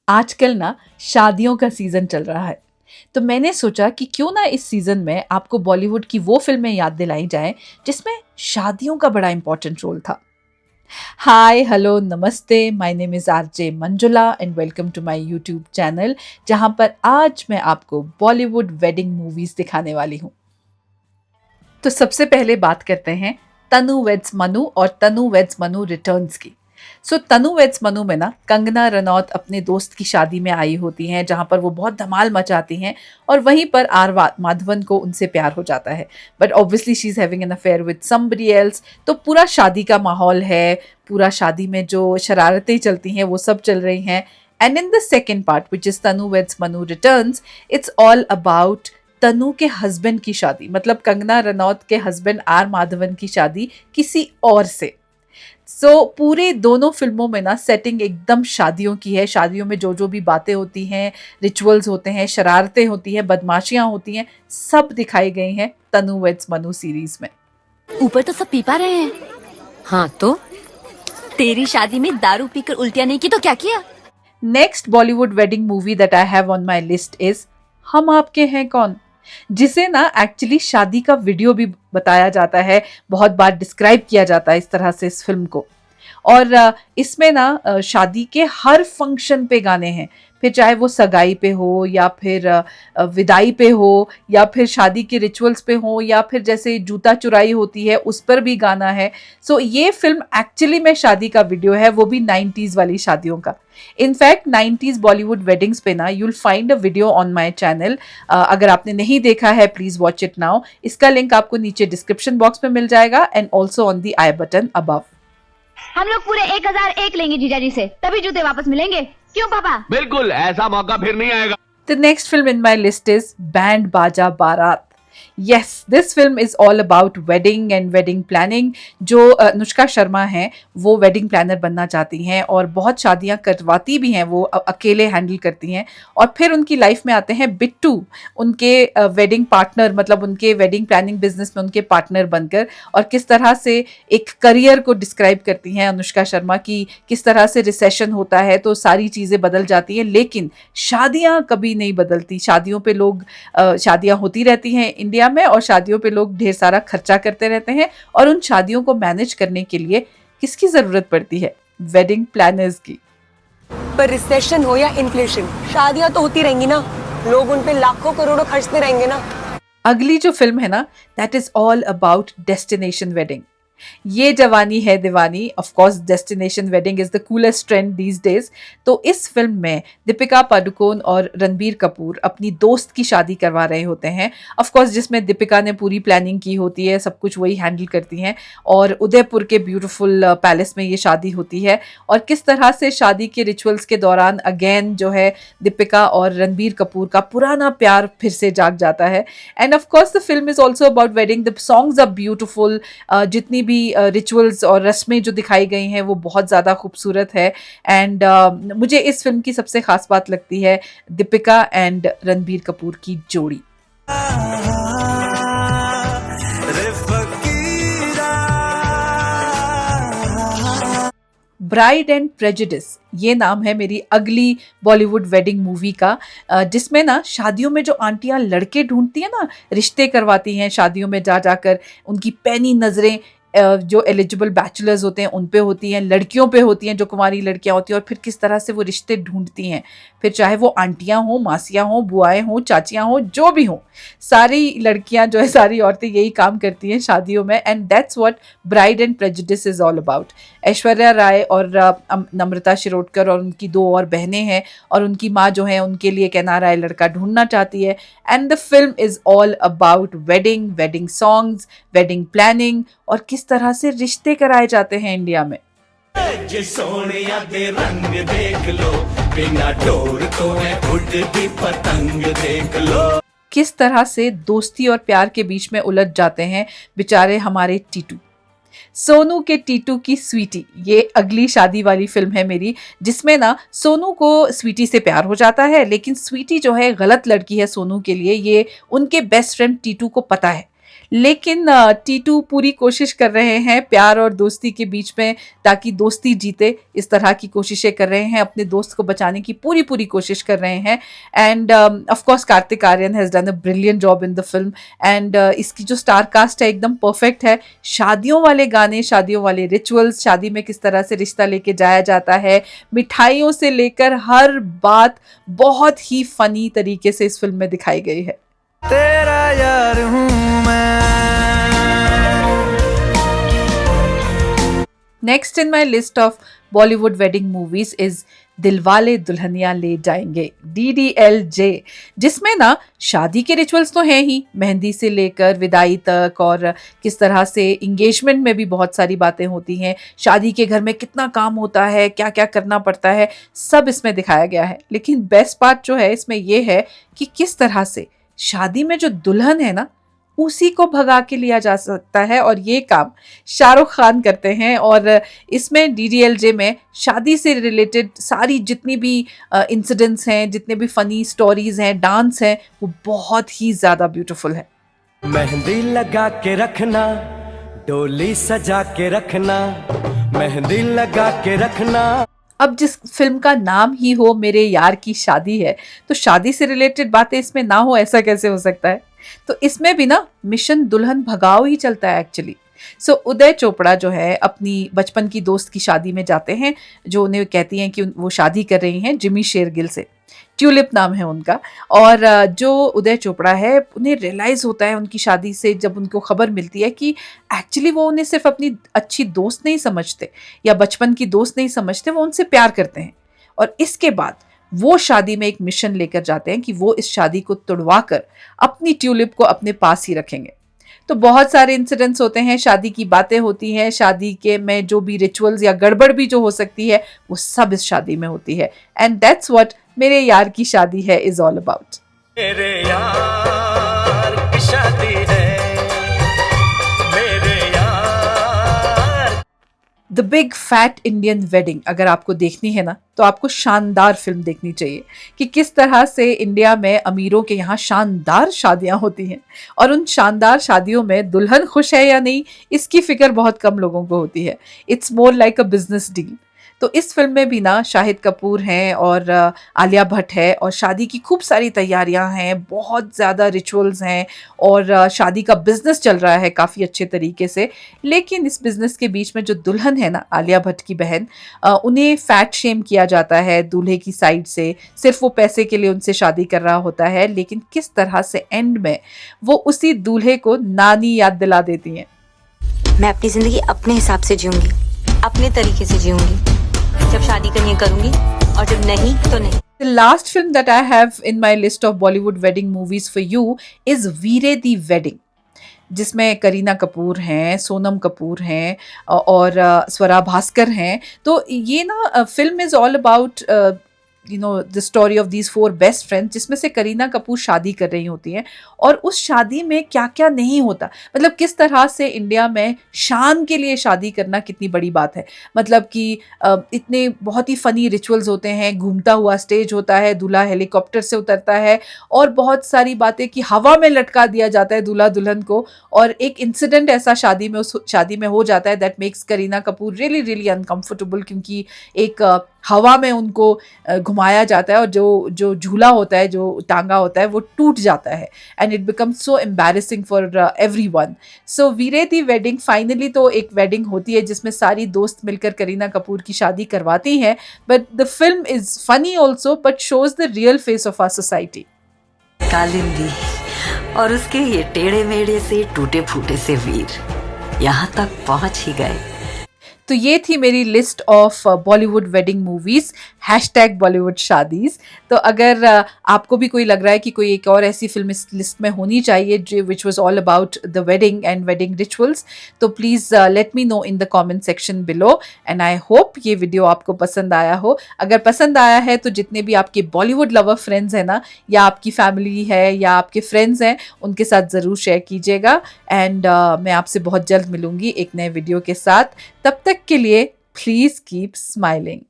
आजकल ना शादियों का सीजन चल रहा है। तो मैंने सोचा कि क्यों ना इस सीजन में आपको बॉलीवुड की वो फिल्में याद दिलाई जाएं जिसमें शादियों का बड़ा इंपॉर्टेंट रोल था। हाय हेलो नमस्ते, my name is RJ Manjula and welcome to my YouTube channel, जहां पर आज मैं आपको बॉलीवुड वेडिंग मूवीज दिखाने वाली हूं। तो सबसे पहले बात करते हैं तनु वेड्स मनु और तनु वेड्स मनु रिटर्न्स की। तनु वेड्स मनु में ना कंगना रनौत अपने दोस्त की शादी में आई होती हैं, जहां पर वो बहुत धमाल मचाती हैं और वहीं पर माधवन को उनसे प्यार हो जाता है। But obviously she is having an affair with somebody else. तो पूरा शादी का माहौल है, पूरा शादी में जो शरारतें चलती हैं वो सब चल रही हैं। And in the second part which is Tanu weds Manu returns, it's all about Tanu के हस्बैंड की शादी, मतलब कंगना रनौत के हस्बैंड आर माधवन की शादी किसी और से। पूरे दोनों फिल्मों में ना सेटिंग एकदम शादियों की है। शादियों में जो जो भी बातें होती हैं, रिचुअल्स होते हैं, शरारतें होती हैं, बदमाशियां होती हैं, सब दिखाई गई हैं तनु वेड्स मनु सीरीज में। ऊपर तो सब पी पा रहे हैं। हाँ तो तेरी शादी में दारू पीकर उल्टियां नहीं की तो क्या किया? Next Bollywood wedding movie that I have on my list is हम आपके हैं कौन, जिसे ना एक्चुअली शादी का वीडियो भी बताया जाता है, बहुत बार डिस्क्राइब किया जाता है इस तरह से इस फिल्म को। और इसमें ना शादी के हर फंक्शन पे गाने हैं, फिर चाहे वो सगाई पे हो या फिर विदाई पे हो या फिर शादी के रिचुअल्स पे हो या फिर जैसे जूता चुराई होती है उस पर भी गाना है। ये फिल्म एक्चुअली में शादी का वीडियो है, वो भी 90s वाली शादियों का। इनफैक्ट 90s बॉलीवुड वेडिंग्स पे ना you'll find a video on my channel. अगर आपने नहीं देखा है प्लीज वॉच इट नाउ। इसका लिंक आपको नीचे डिस्क्रिप्शन बॉक्स में मिल जाएगा and also on the I button above. हम लोग पूरे 1001 लेंगे जीजा जी से, तभी जूते वापस मिलेंगे। क्यों पापा? बिल्कुल, ऐसा मौका फिर नहीं आएगा। The next film in my list is Band Baja Barat. Yes, this film is all about wedding and wedding planning. जो अनुष्का शर्मा हैं वो वेडिंग प्लानर बनना चाहती हैं और बहुत शादियां करवाती भी हैं, वो अकेले हैंडल करती हैं। और फिर उनकी लाइफ में आते हैं बिट्टू, उनके वेडिंग पार्टनर, मतलब उनके वेडिंग प्लानिंग बिजनेस में उनके पार्टनर बनकर। और किस तरह से एक करियर को डिस्क्राइब करती हैं अनुष्का शर्मा की, किस तरह से रिसेशन होता है तो सारी चीज़ें बदल जाती हैं, लेकिन शादियां कभी नहीं बदलती। शादियों पे लोग शादियां होती रहती हैं इंडिया में और शादियों पे लोग ढेर सारा खर्चा करते रहते हैं और उन शादियों को मैनेज करने के लिए किसकी जरूरत पड़ती है? वेडिंग प्लानर्स की। पर रिसेशन हो या इन्फ्लेशन, शादियां तो होती रहेंगी ना, लोग उन पे लाखों करोड़ों खर्चते रहेंगे ना। अगली जो फिल्म है ना, that is all about destination wedding. Yeh Jawaani Hai Deewani, of course destination wedding is the coolest trend these days. तो इस फिल्म में दीपिका पादुकोण और रणबीर कपूर अपनी दोस्त की शादी करवा रहे होते हैं, ऑफ कोर्स जिसमें दीपिका ने पूरी प्लानिंग की होती है, सब कुछ वही हैंडल करती हैं और उदयपुर के ब्यूटीफुल पैलेस में ये शादी होती है। और किस तरह से शादी के रिचुअल्स के दौरान अगेन जो है दीपिका और रणबीर कपूर का पुराना प्यार फिर से जाग जाता है। And of course the film is also about wedding. The songs are beautiful, जितनी भी रिचुअल्स और रस्में जो दिखाई गई हैं वो बहुत ज़्यादा खूबसूरत है। एंड मुझे इस फिल्म की सबसे खास बात लगती है दीपिका एंड रणबीर कपूर की जोड़ी। ब्राइड एंड प्रेजुडिस, ये नाम है मेरी अगली बॉलीवुड वेडिंग मूवी का, जिसमें ना शादियों में जो आंटियां लड़के ढूंढती हैं ना, रिश्ते करवाती हैं शादियों में जा जाकर, उनकी पैनी नज़रें जो एलिजिबल बैचलर्स होते हैं उन पे होती हैं, लड़कियों पे होती हैं जो कुंवारी लड़कियां होती हैं, और फिर किस तरह से वो रिश्ते ढूंढती हैं। फिर चाहे वो आंटियां हों, मासियां हों, बुआएं हों, चाचियां हों, जो भी हों, सारी लड़कियां जो है, सारी औरतें यही काम करती हैं शादियों में। And that's what bride and prejudice is all about. Aishwarya Rai और नम्रता शिरोडकर और उनकी दो और बहनें हैं और उनकी माँ जो है उनके लिए एक एनआरआई लड़का ढूंढना चाहती है। And the film is all about wedding, wedding songs, wedding planning और किस तरह से रिश्ते कराए जाते हैं इंडिया में। सोनिया दे रंग देख लो, बिना डोर तो है उड़ती पतंग देख लो। किस तरह से दोस्ती और प्यार के बीच में उलझ जाते हैं बेचारे हमारे टीटू। सोनू के टीटू की स्वीटी, ये अगली शादी वाली फिल्म है मेरी, जिसमें ना सोनू को स्वीटी से प्यार हो जाता है, लेकिन स्वीटी जो है गलत लड़की है सोनू के लिए, ये उनके बेस्ट फ्रेंड टीटू को पता है। लेकिन टीटू पूरी कोशिश कर रहे हैं प्यार और दोस्ती के बीच में, ताकि दोस्ती जीते, इस तरह की कोशिशें कर रहे हैं, अपने दोस्त को बचाने की पूरी पूरी कोशिश कर रहे हैं। And of course Kartik Aaryan has done a brilliant job in the film. And इसकी जो स्टार कास्ट है एकदम परफेक्ट है। शादियों वाले गाने, शादियों वाले रिचुअल्स, शादी में किस तरह से रिश्ता लेके जाया जाता है, मिठाइयों से लेकर हर बात बहुत ही फनी तरीके से इस फिल्म में दिखाई गई है। तेरा यार हूँ मैं। Next in my list of Bollywood wedding movies is Dilwale Dulhania ले जाएंगे, DDLJ, जिसमें ना शादी के रिचुअल्स तो हैं ही, मेहंदी से लेकर विदाई तक, और किस तरह से इंगेजमेंट में भी बहुत सारी बातें होती हैं, शादी के घर में कितना काम होता है, क्या क्या करना पड़ता है, सब इसमें दिखाया गया है। लेकिन बेस्ट पार्ट जो है इसमें ये है कि किस तरह से शादी में जो दुल्हन है ना, उसी को भगा के लिया जा सकता है, और ये काम शाहरुख खान करते हैं। और इसमें DDLJ में शादी से रिलेटेड सारी जितनी भी इंसिडेंट्स हैं, जितने भी फनी स्टोरीज हैं, डांस हैं, वो बहुत ही ज़्यादा ब्यूटीफुल है। मेहंदी लगा के रखना, डोली सजा के रखना, मेहंदी लगा के रखना। अब जिस फिल्म का नाम ही हो मेरे यार की शादी है, तो शादी से रिलेटेड बातें इसमें ना हो, ऐसा कैसे हो सकता है? तो इसमें भी ना मिशन दुल्हन भगाओ ही चलता है एक्चुअली। सो उदय चोपड़ा जो है अपनी बचपन की दोस्त की शादी में जाते हैं, जो उन्हें कहती हैं कि वो शादी कर रही हैं जिमी शेरगिल से, ट्यूलिप नाम है उनका। और जो उदय चोपड़ा है, उन्हें रियलाइज़ होता है उनकी शादी से, जब उनको खबर मिलती है कि एक्चुअली वो उन्हें सिर्फ अपनी अच्छी दोस्त नहीं समझते या बचपन की दोस्त नहीं समझते, वो उनसे प्यार करते हैं। और इसके बाद वो शादी में एक मिशन लेकर जाते हैं कि वो इस शादी को तुड़वा कर अपनी ट्यूलिप को अपने पास ही रखेंगे। तो बहुत सारे इंसिडेंट्स होते हैं, शादी की बातें होती हैं, शादी के में जो भी रिचुअल्स या गड़बड़ भी जो हो सकती है, वो सब इस शादी में होती है। एंड दैट्स व्हाट मेरे यार की शादी है इज ऑल अबाउट। मेरे यार की शादी है, मेरे यार। The big fat Indian wedding अगर आपको देखनी है ना, तो आपको शानदार फिल्म देखनी चाहिए कि किस तरह से इंडिया में अमीरों के यहाँ शानदार शादियाँ होती हैं, और उन शानदार शादियों में दुल्हन खुश है या नहीं, इसकी फिक्र बहुत कम लोगों को होती है। It's more like a business deal. तो इस फिल्म में भी ना शाहिद कपूर हैं और आलिया भट्ट है, और शादी की खूब सारी तैयारियां हैं, बहुत ज़्यादा रिचुअल्स हैं, और शादी का बिजनेस चल रहा है काफ़ी अच्छे तरीके से। लेकिन इस बिजनेस के बीच में जो दुल्हन है ना, आलिया भट्ट की बहन, उन्हें फैट शेम किया जाता है दूल्हे की साइड से। सिर्फ वो पैसे के लिए उनसे शादी कर रहा होता है, लेकिन किस तरह से एंड में वो उसी दूल्हे को नानी याद दिला देती हैं। मैं अपनी जिंदगी अपने हिसाब से जीऊंगी, अपने तरीके से जीऊंगी। जब शादी करनी है करूंगी, और जब नहीं तो नहीं। The last film that I have in my list of Bollywood wedding movies for you is Veere Di wedding, जिसमें करीना कपूर हैं, सोनम कपूर हैं और स्वरा भास्कर हैं। तो ये ना film is all about the story of these 4 best friends, जिसमें से करीना कपूर शादी कर रही होती हैं, और उस शादी में क्या क्या नहीं होता, मतलब किस तरह से इंडिया में शान के लिए शादी करना कितनी बड़ी बात है। मतलब कि इतने बहुत ही फ़नी रिचुअल्स होते हैं, घूमता हुआ स्टेज होता है, दूल्हा हेलीकॉप्टर से उतरता है, और बहुत सारी बातें कि हवा में लटका दिया जाता है दूल्हा दुल्हन को। और एक इंसिडेंट ऐसा शादी में, उस शादी में हो जाता है that makes Kareena Kapoor really really uncomfortable, क्योंकि एक हवा में उनको घुमाया जाता है, और जो झूला होता है, जो टांगा होता है, वो टूट जाता है, and it becomes so embarrassing for everyone. So Veere Di wedding, finally तो एक वेडिंग होती है जिसमें सारी दोस्त मिलकर करीना कपूर की शादी करवाती हैं, but the film is funny also, but shows the real face of our society. Kalindi और उसके ये टेढ़े मेढ़े से टूटे फूटे से वीर यहाँ तक पहुंच ही गए। तो ये थी मेरी list of Bollywood wedding movies #Bollywood शादीज़। तो अगर आपको भी कोई लग रहा है कि कोई एक और ऐसी फिल्म इस लिस्ट में होनी चाहिए जो which was all about the wedding and wedding rituals, तो please let me know in the comment section below. And I hope ये वीडियो आपको पसंद आया हो। अगर पसंद आया है तो जितने भी आपके बॉलीवुड लवर फ्रेंड्स हैं ना, या आपकी फैमिली है या आपके फ्रेंड्स हैं, उनके साथ ज़रूर शेयर कीजिएगा। एंड मैं आपसे बहुत जल्द मिलूंगी एक नए वीडियो के साथ। तब तक के लिए प्लीज़ कीप स्माइलिंग।